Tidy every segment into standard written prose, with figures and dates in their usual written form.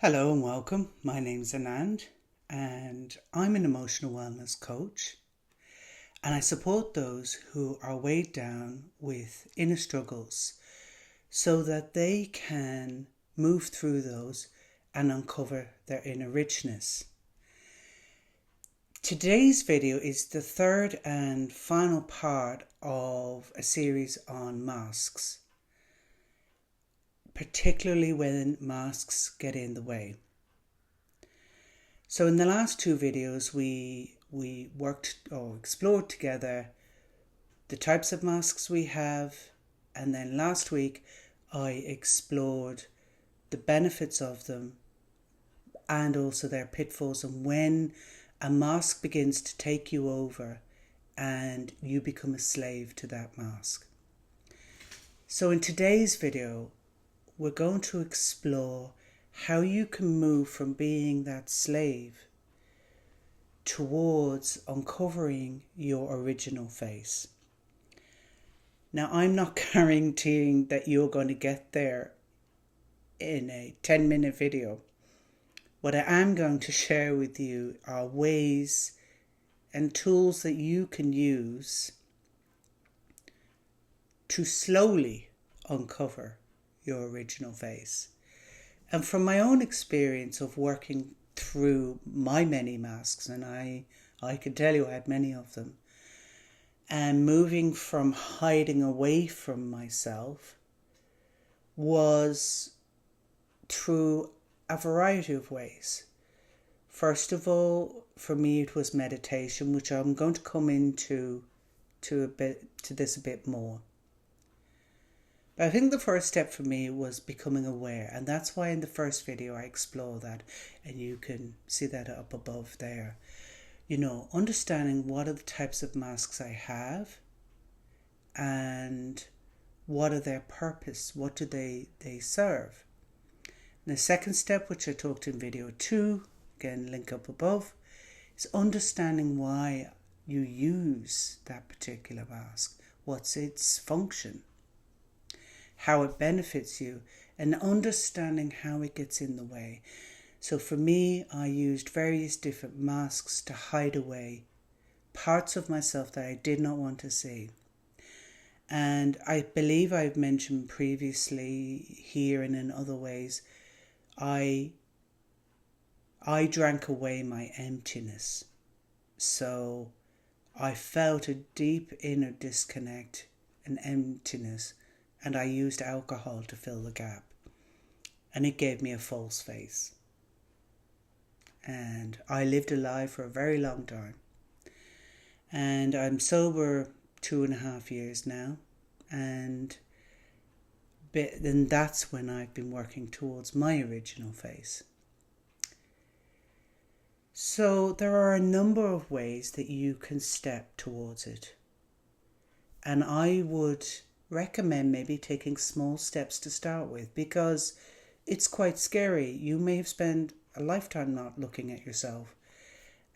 Hello and welcome. My name's Anand and I'm an emotional wellness coach, and I support those who are weighed down with inner struggles so that they can move through those and uncover their inner richness. Today's video is the third and final part of a series on masks, particularly when masks get in the way. So in the last two videos we worked or explored together the types of masks we have, and then last week I explored the benefits of them and also their pitfalls, and when a mask begins to take you over and you become a slave to that mask. So in today's video we're going to explore how you can move from being that slave towards uncovering your original face. Now, I'm not guaranteeing that you're going to get there in a 10-minute video. What I am going to share with you are ways and tools that you can use to slowly uncover your original face. And from my own experience of working through my many masks, and I can tell you I had many of them, and moving from hiding away from myself was through a variety of ways. First of all, for me it was meditation, which I'm going to come into this a bit more. But I think the first step for me was becoming aware, and that's why in the first video I explore that, and you can see that up above there. Understanding what are the types of masks I have and what are their purpose, what do they serve. And the second step, which I talked in video 2, again link up above, is understanding why you use that particular mask, what's its function, how it benefits you, and understanding how it gets in the way. So for me, I used various different masks to hide away parts of myself that I did not want to see. And I believe I've mentioned previously here and in other ways, I drank away my emptiness. So I felt a deep inner disconnect and emptiness, and I used alcohol to fill the gap. And it gave me a false face. And I lived a lie for a very long time. And I'm sober 2.5 years now. And then that's when I've been working towards my original face. So there are a number of ways that you can step towards it. And I would recommend maybe taking small steps to start with, because it's quite scary. You may have spent a lifetime not looking at yourself.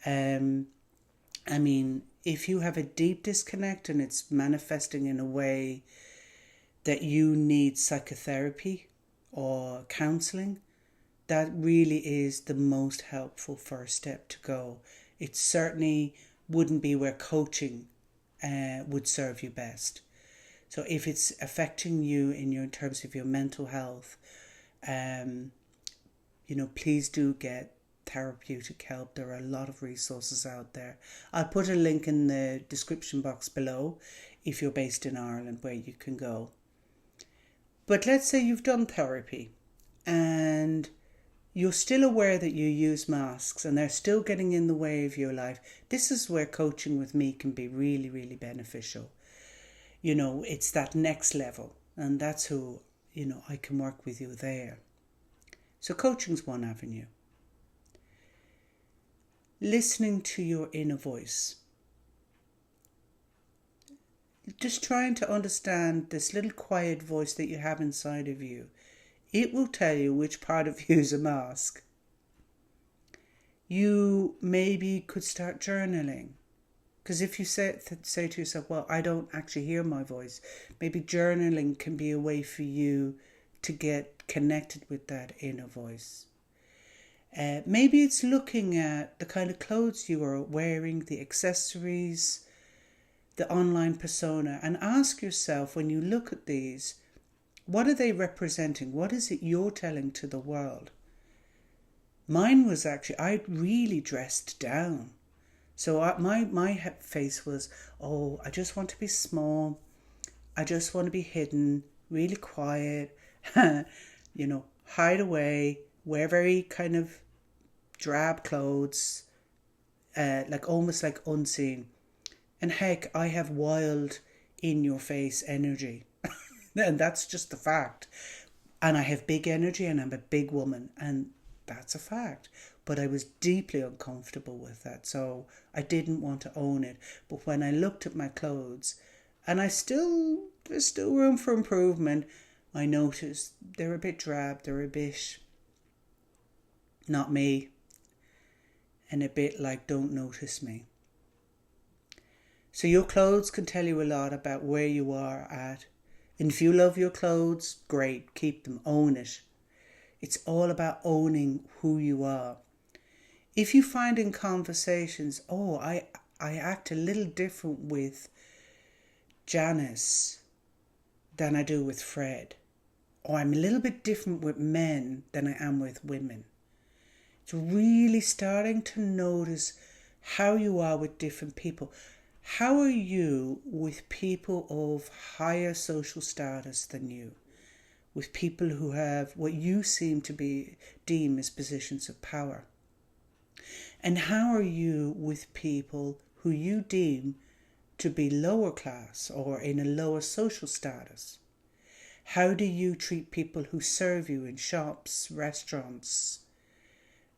If you have a deep disconnect and it's manifesting in a way that you need psychotherapy or counselling, that really is the most helpful first step to go. It certainly wouldn't be where coaching would serve you best. So if it's affecting you in terms of your mental health, please do get therapeutic help. There are a lot of resources out there. I'll put a link in the description box below if you're based in Ireland where you can go. But let's say you've done therapy and you're still aware that you use masks and they're still getting in the way of your life. This is where coaching with me can be really, really beneficial. It's that next level, and that's who, I can work with you there. So coaching's one avenue. Listening to your inner voice. Just trying to understand this little quiet voice that you have inside of you. It will tell you which part of you is a mask. You maybe could start journaling. Because if you say to yourself, well, I don't actually hear my voice, maybe journaling can be a way for you to get connected with that inner voice. Maybe it's looking at the kind of clothes you are wearing, the accessories, the online persona, and ask yourself when you look at these, what are they representing? What is it you're telling to the world? Mine was actually, I really dressed down. So my face was, oh, I just want to be small. I just want to be hidden, really quiet, hide away, wear very kind of drab clothes, almost like unseen. And heck, I have wild, in-your-face energy. And that's just the fact. And I have big energy and I'm a big woman. And that's a fact. But I was deeply uncomfortable with that. So I didn't want to own it. But when I looked at my clothes, and there's still room for improvement, I noticed they're a bit drab. They're a bit not me. And a bit like don't notice me. So your clothes can tell you a lot about where you are at. And if you love your clothes, great, keep them, own it. It's all about owning who you are. If you find in conversations, oh, I act a little different with Janice than I do with Fred. Or I'm a little bit different with men than I am with women. It's really starting to notice how you are with different people. How are you with people of higher social status than you? With people who have what you seem to deem as positions of power? And how are you with people who you deem to be lower class or in a lower social status? How do you treat people who serve you in shops, restaurants,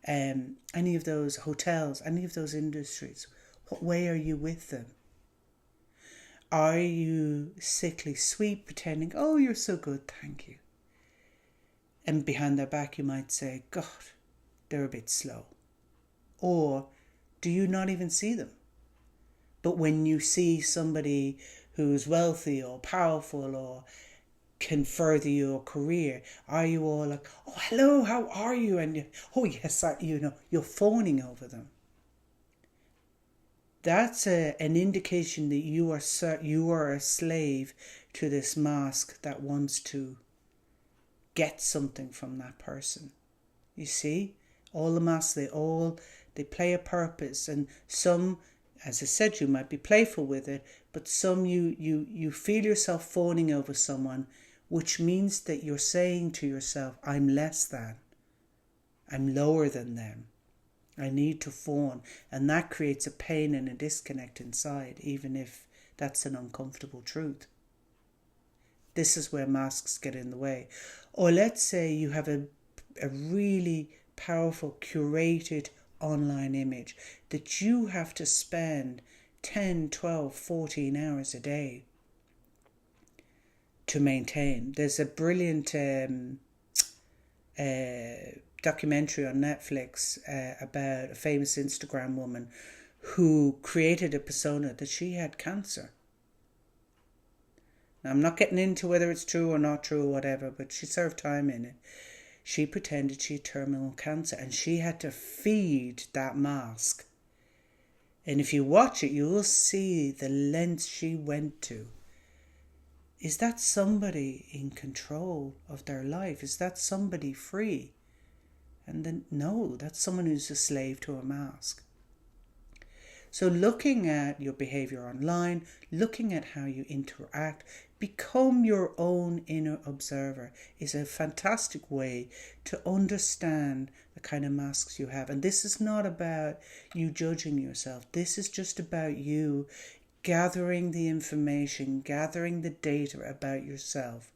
any of those hotels, any of those industries? What way are you with them? Are you sickly sweet, pretending, oh, you're so good, thank you? And behind their back you might say, God, they're a bit slow. Or do you not even see them? But when you see somebody who's wealthy or powerful or can further your career, are you all like, oh, hello, how are you? And oh, yes, you're phoning over them. That's an indication that you are a slave to this mask that wants to get something from that person. You see, all the masks, they play a purpose, and some, as I said, you might be playful with it, but some you feel yourself fawning over someone, which means that you're saying to yourself, I'm less than, I'm lower than them. I need to fawn, and that creates a pain and a disconnect inside, even if that's an uncomfortable truth. This is where masks get in the way. Or let's say you have a really powerful, curated online image that you have to spend 10, 12, 14 hours a day to maintain. There's a brilliant documentary on Netflix about a famous Instagram woman who created a persona that she had cancer. Now, I'm not getting into whether it's true or not true or whatever, but she served time in it. She pretended she had terminal cancer and she had to feed that mask. And if you watch it, you'll see the lengths she went to. Is that somebody in control of their life? Is that somebody free? And then, no, that's someone who's a slave to a mask. So looking at your behavior online, looking at how you interact, become your own inner observer is a fantastic way to understand the kind of masks you have. And this is not about you judging yourself. This is just about you gathering the information, gathering the data about yourself.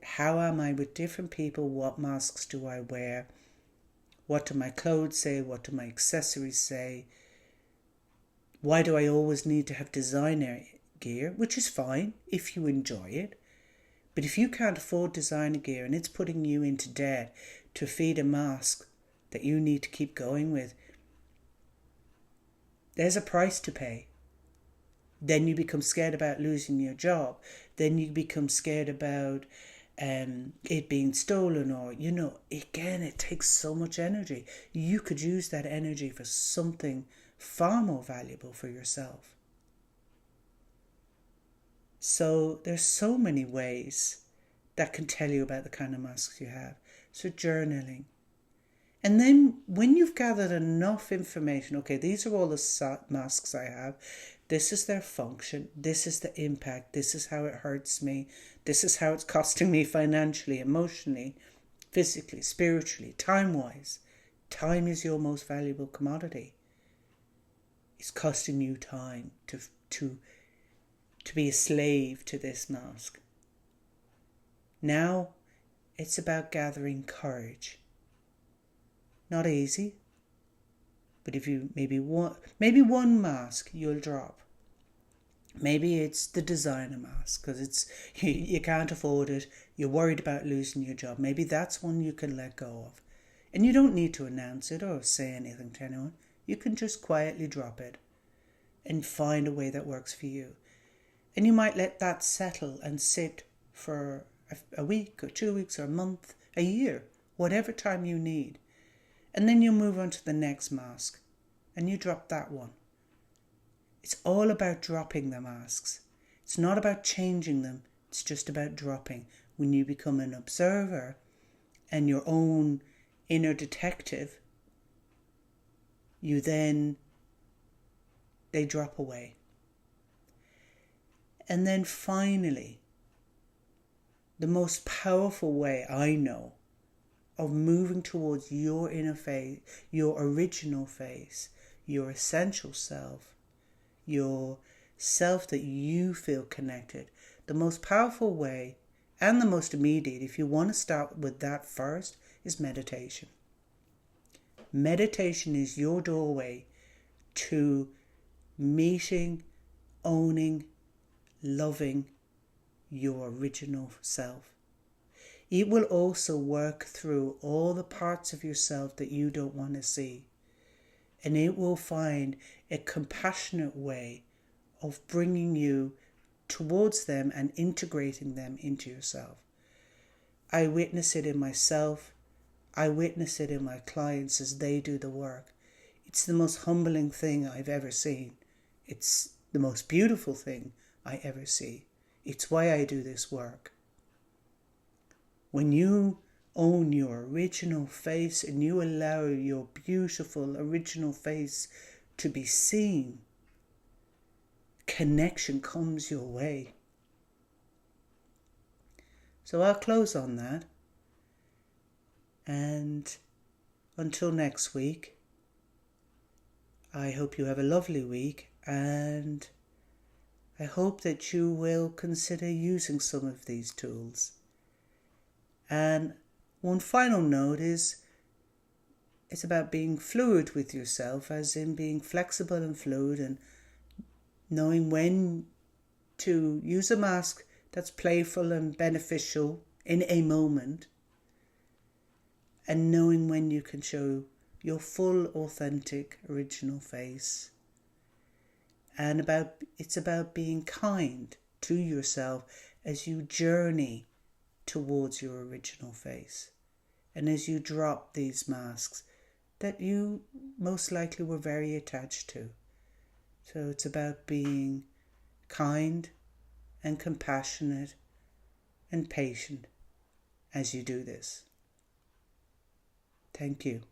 How am I with different people? What masks do I wear? What do my clothes say? What do my accessories say? Why do I always need to have designer gear? Which is fine if you enjoy it. But if you can't afford designer gear and it's putting you into debt to feed a mask that you need to keep going with, there's a price to pay. Then you become scared about losing your job. Then you become scared about it being stolen, or, again, it takes so much energy. You could use that energy for something far more valuable for yourself. So there's so many ways that can tell you about the kind of masks you have. So journaling. And then when you've gathered enough information, okay, these are all the masks I have. This is their function. This is the impact. This is how it hurts me. This is how it's costing me financially, emotionally, physically, spiritually, time-wise. Time is your most valuable commodity. It's costing you time to be a slave to this mask. Now it's about gathering courage. Not easy, but if you maybe one mask you'll drop. Maybe it's the designer mask because you can't afford it. You're worried about losing your job. Maybe that's one you can let go of, and you don't need to announce it or say anything to anyone. You can just quietly drop it and find a way that works for you. And you might let that settle and sit for a week or 2 weeks or a month, a year, whatever time you need. And then you move on to the next mask and you drop that one. It's all about dropping the masks. It's not about changing them. It's just about dropping. When you become an observer and your own inner detective, they drop away. And then finally, the most powerful way I know of moving towards your inner face, your original face, your essential self, your self that you feel connected. The most powerful way and the most immediate, if you want to start with that first, is meditation. Meditation is your doorway to meeting, owning, loving your original self. It will also work through all the parts of yourself that you don't want to see. And it will find a compassionate way of bringing you towards them and integrating them into yourself. I witness it in myself. I witness it in my clients as they do the work. It's the most humbling thing I've ever seen. It's the most beautiful thing I ever see. It's why I do this work. When you own your original face and you allow your beautiful original face to be seen, connection comes your way. So I'll close on that. And until next week, I hope you have a lovely week, and I hope that you will consider using some of these tools. And one final note is it's about being fluid with yourself, as in being flexible and fluid, and knowing when to use a mask that's playful and beneficial in a moment, and knowing when you can show your full, authentic, original face. And it's about being kind to yourself as you journey towards your original face, and as you drop these masks that you most likely were very attached to. So it's about being kind and compassionate and patient as you do this. Thank you.